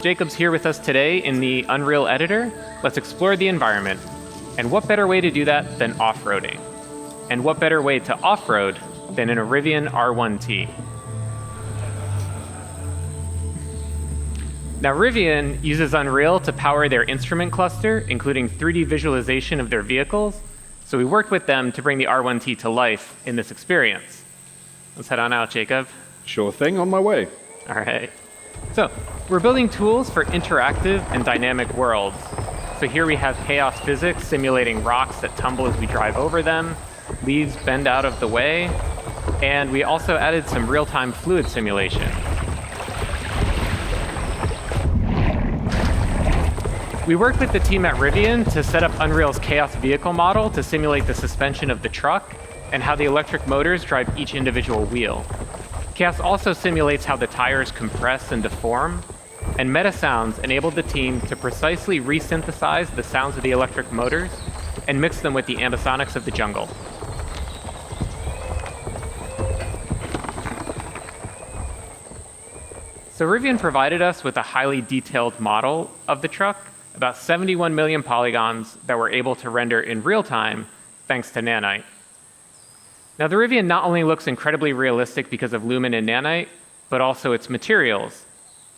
Jacob's here with us today in the Unreal Editor. Let's explore the environment. And what better way to do that than off-roading? And what better way to off-road than in a Rivian R1T? Now, Rivian uses Unreal to power their instrument cluster, including 3D visualization of their vehicles. So we worked with them to bring the R1T to life in this experience. Let's head on out, Jacob. Sure thing, on my way. All right. So we're building tools for interactive and dynamic worlds. So here we have chaos physics simulating rocks that tumble as we drive over them, leaves bend out of the way, and we also added some real-time fluid simulation. We worked with the team at Rivian to set up Unreal's chaos vehicle model to simulate the suspension of the truck and how the electric motors drive each individual wheel. Chaos also simulates how the tires compress and deform, and Meta Sounds enabled the team to precisely resynthesize the sounds of the electric motors and mix them with the ambisonics of the jungle. So Rivian provided us with a highly detailed model of the truck, about 71 million polygons that were able to render in real time thanks to Nanite. Now, the Rivian not only looks incredibly realistic because of Lumen and Nanite, but also its materials.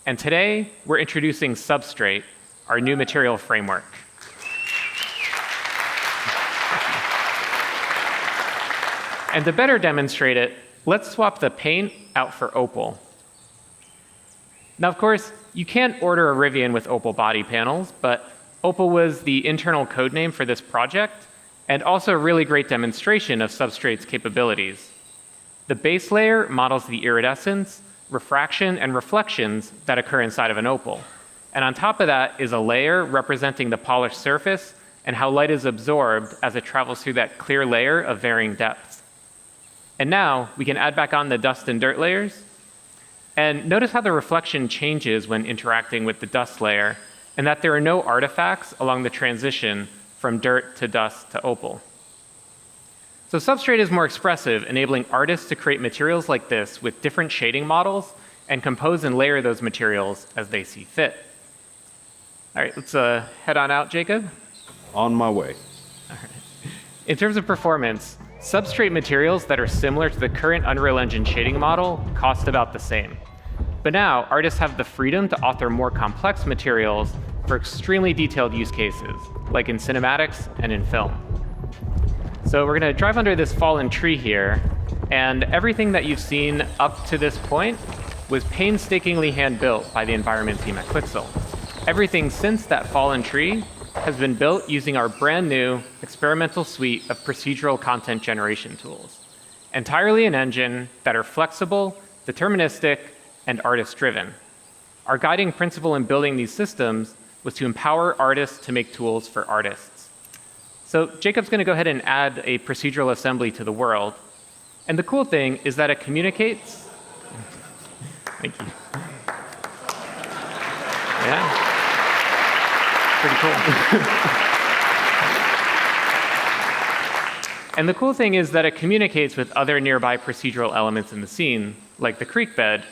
And today, we're introducing Substrate, our new material framework. And to better demonstrate it, let's swap the paint out for Opal. Now, of course, you can't order a Rivian with Opal body panels, but Opal was the internal code name for this project, and also a really great demonstration of Substrate's capabilities. The base layer models the iridescence, refraction, and reflections that occur inside of an opal. And on top of that is a layer representing the polished surface and how light is absorbed as it travels through that clear layer of varying depths. And now we can add back on the dust and dirt layers. And notice how the reflection changes when interacting with the dust layer, and that there are no artifacts along the transition from dirt to dust to opal. So Substrate is more expressive, enabling artists to create materials like this with different shading models and compose and layer those materials as they see fit. All right, let's head on out, Jacob. On my way. All right. In terms of performance, Substrate materials that are similar to the current Unreal Engine shading model cost about the same. But now, artists have the freedom to author more complex materials for extremely detailed use cases, like in cinematics and in film. So we're going to drive under this fallen tree here, and everything that you've seen up to this point was painstakingly hand-built by the environment team at Quixel. Everything since that fallen tree has been built using our brand new experimental suite of procedural content generation tools, entirely in engine that are flexible, deterministic, and artist-driven. Our guiding principle in building these systems was to empower artists to make tools for artists. So Jacob's going to go ahead and add a procedural assembly to the world. And the cool thing is that it communicates. Thank you. Yeah. Pretty cool. And the cool thing is that it communicates with other nearby procedural elements in the scene, like the creek bed.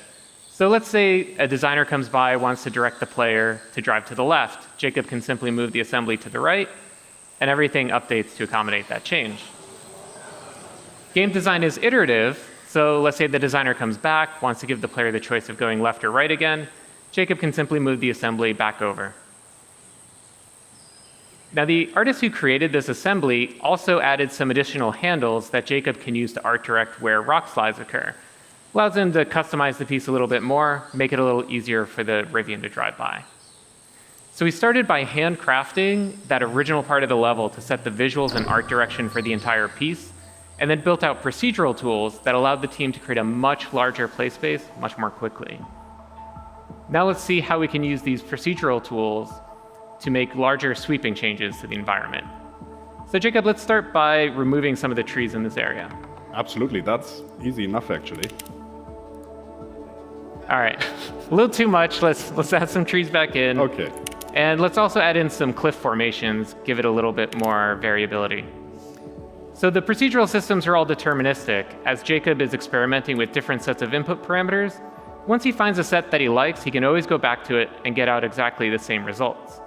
So let's say a designer comes by, wants to direct the player to drive to the left. Jacob can simply move the assembly to the right, and everything updates to accommodate that change. Game design is iterative, so let's say the designer comes back, wants to give the player the choice of going left or right again. Jacob can simply move the assembly back over. Now, the artist who created this assembly also added some additional handles that Jacob can use to art direct where rock slides occur. Allows him to customize the piece a little bit more, make it a little easier for the Rivian to drive by. So we started by handcrafting that original part of the level to set the visuals and art direction for the entire piece, and then built out procedural tools that allowed the team to create a much larger play space much more quickly. Now let's see how we can use these procedural tools to make larger sweeping changes to the environment. So Jacob, let's start by removing some of the trees in this area. Absolutely, that's easy enough actually. All right, a little too much. Let's add some trees back in. Okay. And let's also add in some cliff formations, give it a little bit more variability. So the procedural systems are all deterministic. As Jacob is experimenting with different sets of input parameters, Once he finds a set that he likes, he can always go back to it and get out exactly the same results.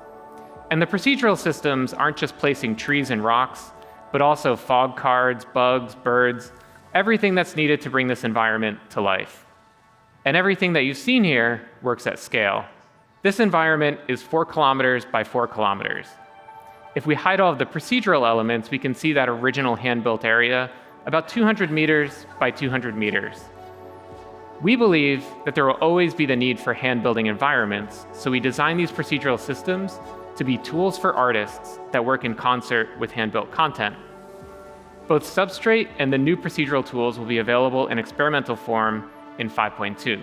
And the procedural systems aren't just placing trees and rocks, but also fog cards, bugs, birds, everything that's needed to bring this environment to life. And everything that you've seen here works at scale. This environment is 4 kilometers by 4 kilometers. If we hide all of the procedural elements, we can see that original hand-built area about 200 meters by 200 meters. We believe that there will always be the need for hand-building environments, so we design these procedural systems to be tools for artists that work in concert with hand-built content. Both Substrate and the new procedural tools will be available in experimental form in 5.2.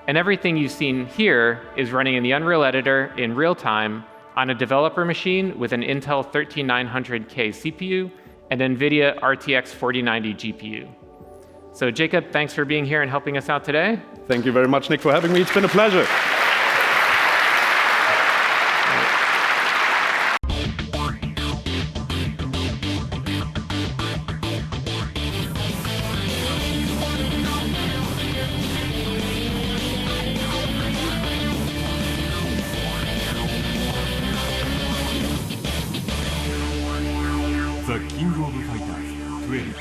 And everything you've seen here is running in the Unreal Editor in real time on a developer machine with an Intel 13900K CPU and NVIDIA RTX 4090 GPU. So Jacob, thanks for being here and helping us out today. Thank you very much, Nick, for having me. It's been a pleasure. The King of Fighters 12